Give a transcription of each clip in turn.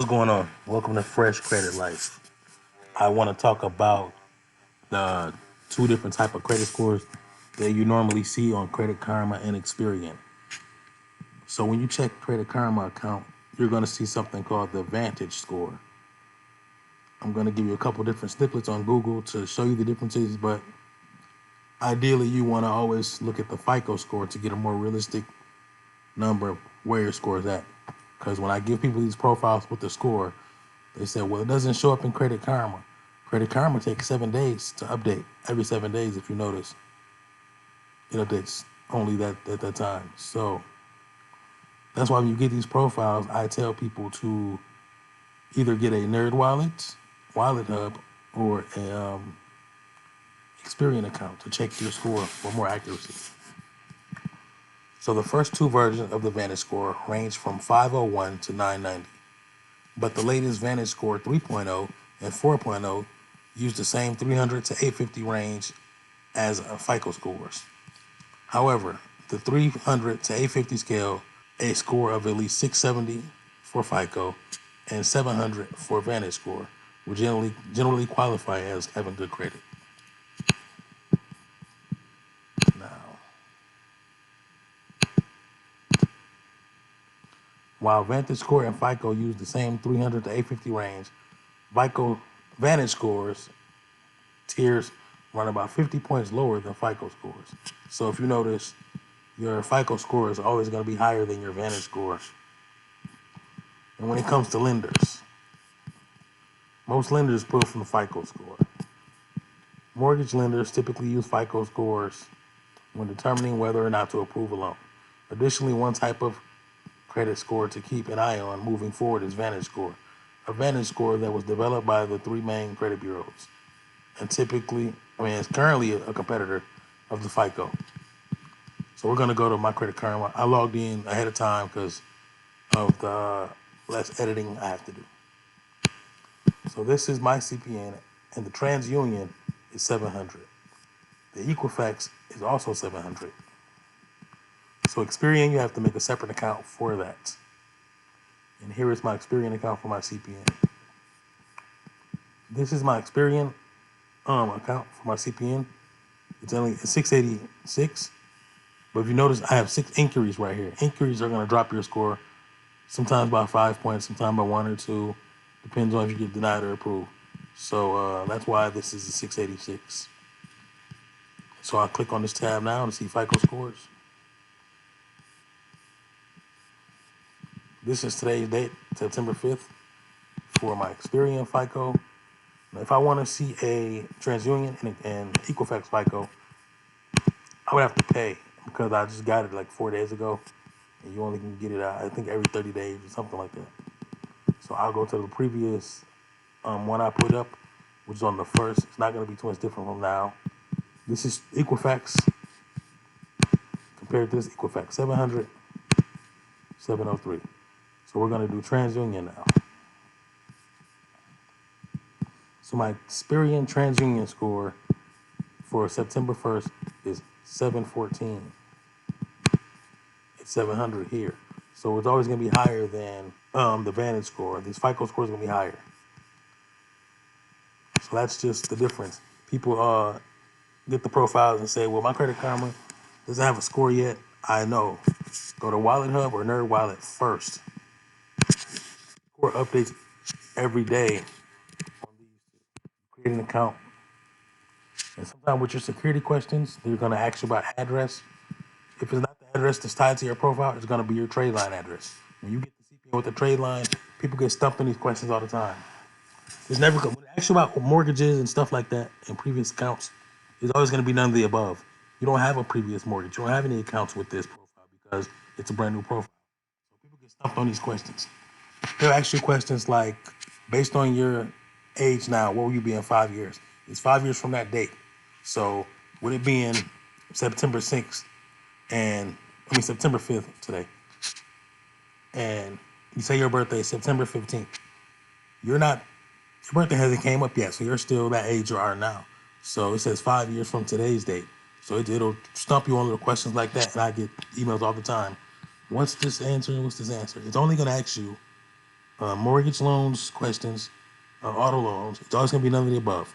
What's going on? Welcome to Fresh Credit Life. I want to talk about the two different type of credit scores that you normally see on Credit Karma and Experian. So when you check Credit Karma account, you're going to see something called the Vantage score. I'm going to give you a couple different snippets on Google to show you the differences, but ideally you want to always look at the FICO score to get a more realistic number of where your score is at. Because when I give people these profiles with the score, they said, well, it doesn't show up in Credit Karma. Credit Karma takes 7 days to update. Every 7 days, if you notice, it updates only that at that time. So that's why when you get these profiles, I tell people to either get a Nerd Wallet Hub, or a Experian account to check your score for more accuracy. So the first two versions of the VantageSCORE range from 501 to 990. But the latest VantageSCORE 3.0 and 4.0 use the same 300 to 850 range as FICO scores. However, the 300 to 850 scale a score of at least 670 for FICO and 700 for VantageSCORE will generally qualify as having good credit. Now, while VantageSCORE and FICO use the same 300 to 850 range, FICO VantageSCORE's tiers run about 50 points lower than FICO scores. So if you notice, your FICO score is always going to be higher than your VantageSCORE. And when it comes to lenders, most lenders pull from the FICO score. Mortgage lenders typically use FICO scores when determining whether or not to approve a loan. Additionally, one type of credit score to keep an eye on moving forward is VantageSCORE, a VantageSCORE that was developed by the three main credit bureaus, and it's currently a competitor of the FICO. So we're going to go to my Credit Karma. I logged in ahead of time because of the less editing I have to do. So this is my CPN, and the TransUnion is 700. The Equifax is also 700. So Experian, you have to make a separate account for that. And here is my Experian account for my CPN. This is my Experian account for my CPN. It's only 686. But if you notice, I have 6 inquiries right here. Inquiries are going to drop your score, sometimes by 5 points, sometimes by 1 or 2. Depends on if you get denied or approved. So that's why this is a 686. So I'll click on this tab now to see FICO scores. This is today's date, September 5th, for my Experian FICO. Now, if I want to see a TransUnion and Equifax FICO, I would have to pay because I just got it like 4 days ago. And you only can get it, I think, every 30 days or something like that. So I'll go to the previous one I put up, which is on the 1st. It's not going to be too much different from now. This is Equifax. Compared to this, Equifax 700, 703. So we're going to do TransUnion now. So my Experian TransUnion score for September 1st is 714. It's 700 here. So it's always going to be higher than the VantageSCORE. These FICO scores are going to be higher. So that's just the difference. People get the profiles and say, well, my Credit Karma doesn't have a score yet. I know. Go to Wallet Hub or Nerd Wallet first. Score updates every day on these. Create an account. And sometimes with your security questions, they're going to ask you about address. If it's not the address that's tied to your profile, it's going to be your trade line address. When you get the CPN with the trade line, people get stumped on these questions all the time. It's never when they ask you about mortgages and stuff like that and previous accounts, it's always going to be none of the above. You don't have a previous mortgage. You don't have any accounts with this profile because it's a brand new profile. So people get stumped on these questions. They'll ask you questions like, based on your age now, what will you be in 5 years? It's 5 years from that date. So would it be in September 6th September 5th today? And you say your birthday is September 15th. Your birthday hasn't came up yet, so you're still that age you are now. So it says 5 years from today's date. So it'll stump you on little questions like that, and I get emails all the time. What's this answer and what's this answer? It's only going to ask you Mortgage loans, questions, auto loans. It's always gonna be none of the above.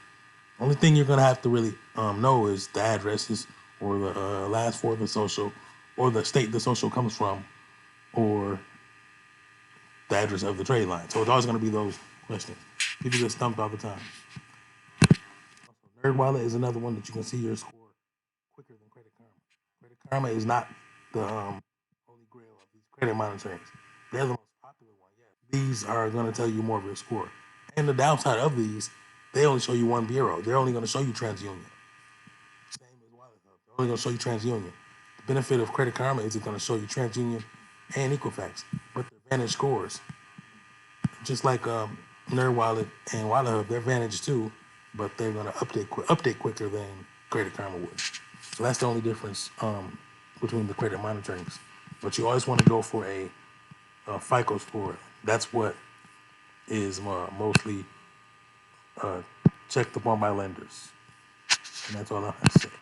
Only thing you're gonna have to really know is the addresses or the last four of the social, or the state the social comes from, or the address of the trade line. So it's always gonna be those questions. People get stumped all the time. Nerd Wallet is another one that you can see your score quicker than Credit Karma. Credit Karma is not the holy grail of these credit monitorings. They're the most popular one. Yeah, these are going to tell you more of your score. And the downside of these, they only show you one bureau. They're only going to show you TransUnion. Same as Wallet Hub. They're only going to show you TransUnion. The benefit of Credit Karma is it's going to show you TransUnion and Equifax, but the Vantage scores, just like Nerd Wallet and Wallet Hub, they're Vantage too, but they're going to update quicker than Credit Karma would. So that's the only difference between the credit monitorings. But you always want to go for a FICO score. That's what is mostly checked upon by lenders, and that's all I have to say.